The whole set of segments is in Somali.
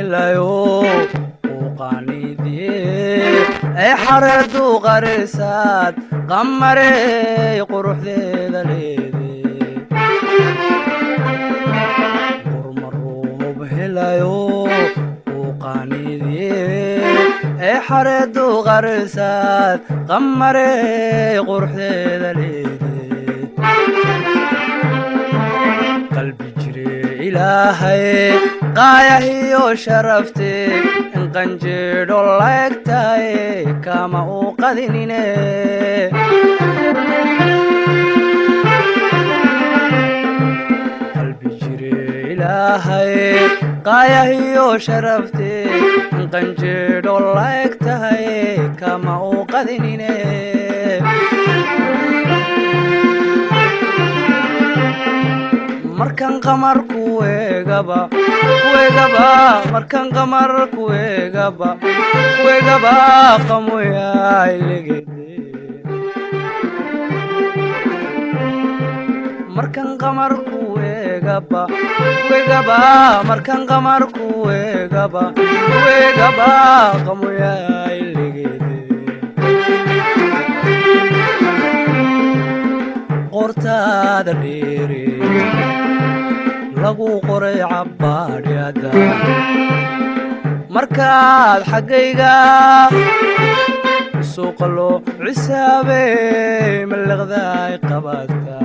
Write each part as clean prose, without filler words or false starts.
helayo وقانيدي اي حردو غرسات قمري قروح ذي ذليدي قرم الروب هلايو وقانيدي اي حردو غرسات قمري قروح ذي ذليدي قلبي جري إلهي قايا وشرفتي إن قنجر الله يكتاي كما أوقذنيني قلبي جري إلهي قايا وشرفتي إن قنجر الله يكتاي كما أوقذنيني markan qamar kuwegaba markan qamar kuwegaba qamoya ilegede markan qamar kuwegaba markan qamar kuwegaba qamoya ilegede qortaada dheere lagu qoray cabbaadhiyada markaad xaggayga suuqa loo cisaabay mallaqdaay qabaadka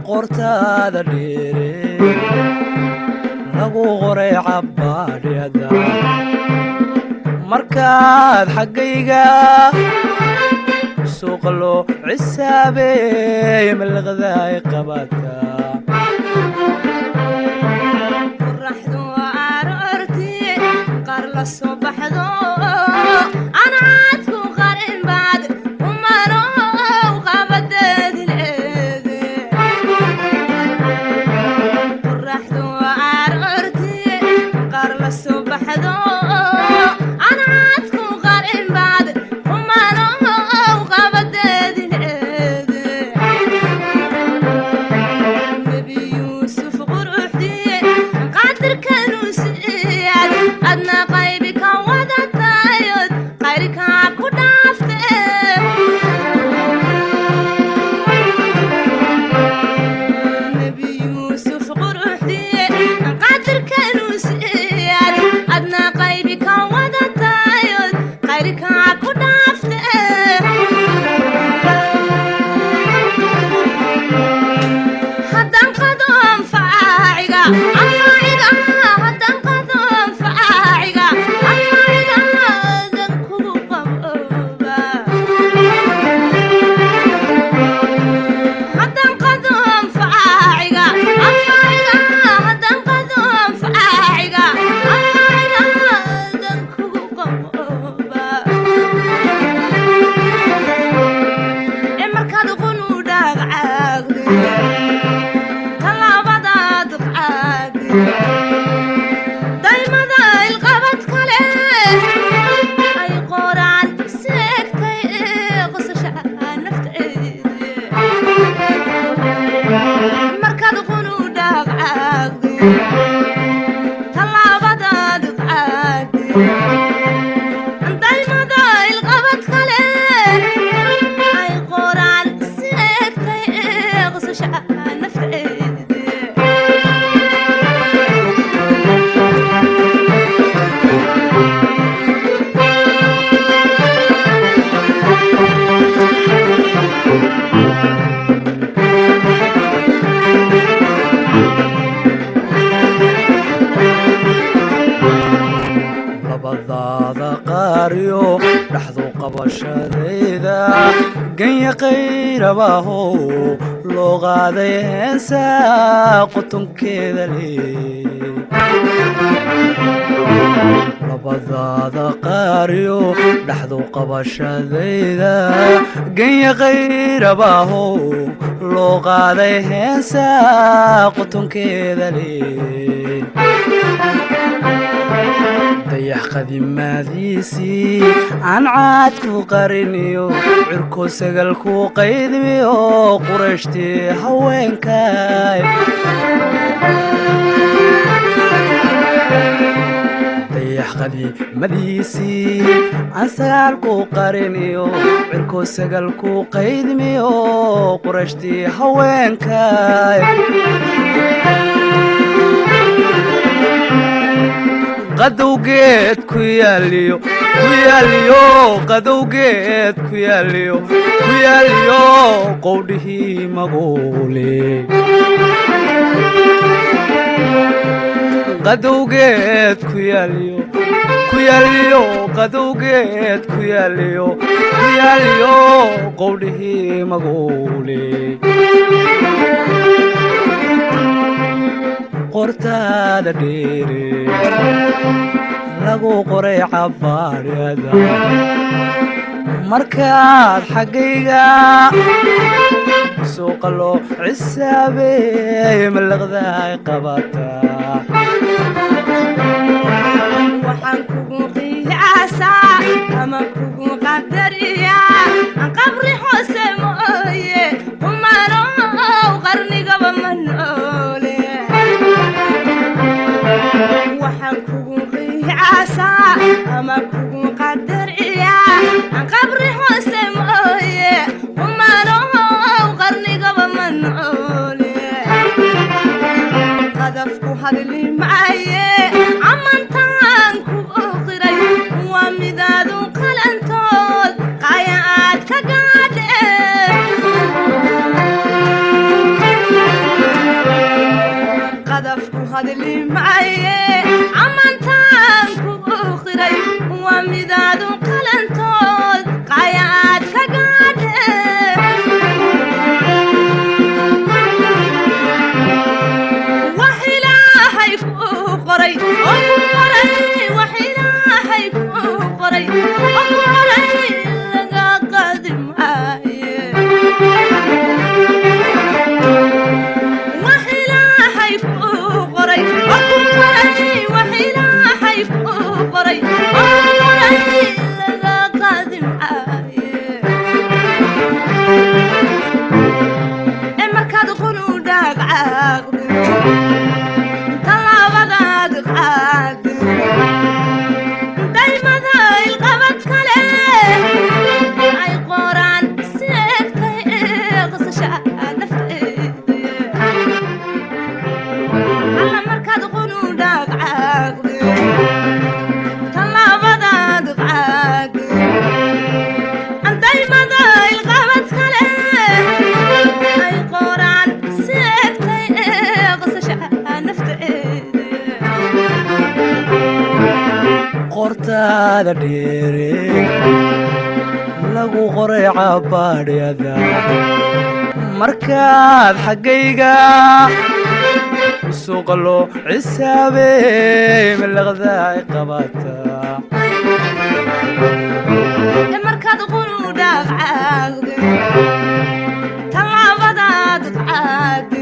qortaada dheere lagu qoray cabbaadhiyada markaad xaggayga suuqa loo cisaabay mallaqdaay qabaadka qorraxdu aroortii qaar la soo baxdo ana caadku qarin baad umano qabadeedileede qorraxdu aroortii qaar la soo baxdo ana caadku qarin baad umano أدنى قيبك ودتايد غيرك كدافته نبي يوسف قرحتي قدر كانوا سياد أدنى قيبك ودتايد غيرك كدافته حتى انقضوا فاعقا قيا قيرباه لغة ذينسا قطن كذا لي ربضاذا قاريو لحظو قبشا ذيذا قيا قيرباه لغة ذينسا قطن كذا لي ضيح قديماديسي عن عادكو قرنيو عركو سقلكو قيدميو قرشتي هوينكاي qadiimadiisii aan sagaalku qariniyo cirko sagalku qaydmiyo qurashtii haweenkay qadowgeed ku yaaliyo qadowgeed ku yaaliyo qowdhihii maguule qadowgeed ku yaaliyo qadowgeed ku yaaliyo qowdhihii maguule qortaada dheere lagu qoray cabbaadhyada markaad xaggayga suuqa loo cisaabeey malaqdaay qabataa waxaan kugu qiyaasaa ama kugu qadariyaa aan qabri hoose mooye umanow qarnigaba ma noole waxaan kugu qiyaasaa ama kugu qadariyaa aan qabri hoose mooye umanow qarnigaba ma noole qadafku hadli maaye amantaan ku oqiray waa midaadu qalantood qaya aad ka gaadheen qadafku hadli maaye amantaan ku oqiray waa midaadu qalantood qaya aad ka gaadheen wax ilaahay ku qoray oo ku qoray wax ilaahay ku qoray oo ku qoray laga qaadi maaye wax ilaahay ku qoray oo ku qoray wax ilaahay ku qoray oo ku qoray laga qaadi maaye markaad qunu dhaaqaaqdo talaabadaad qaado daymada ilqabad kale ay qoraan seegtay qasasha nafteeda alla markaad qunu dhaaqaaqdo talaabadaad qaado daymada ilqabad kale ay qoraan seegtay qasasha nafteeda qortaada dheere lagu qoray cabbaadhyada markaad xaggayga suuqa loo cisaabeey malaqdaay qabataa markaad qunu dhaaqaaqdo talaabadaad qaado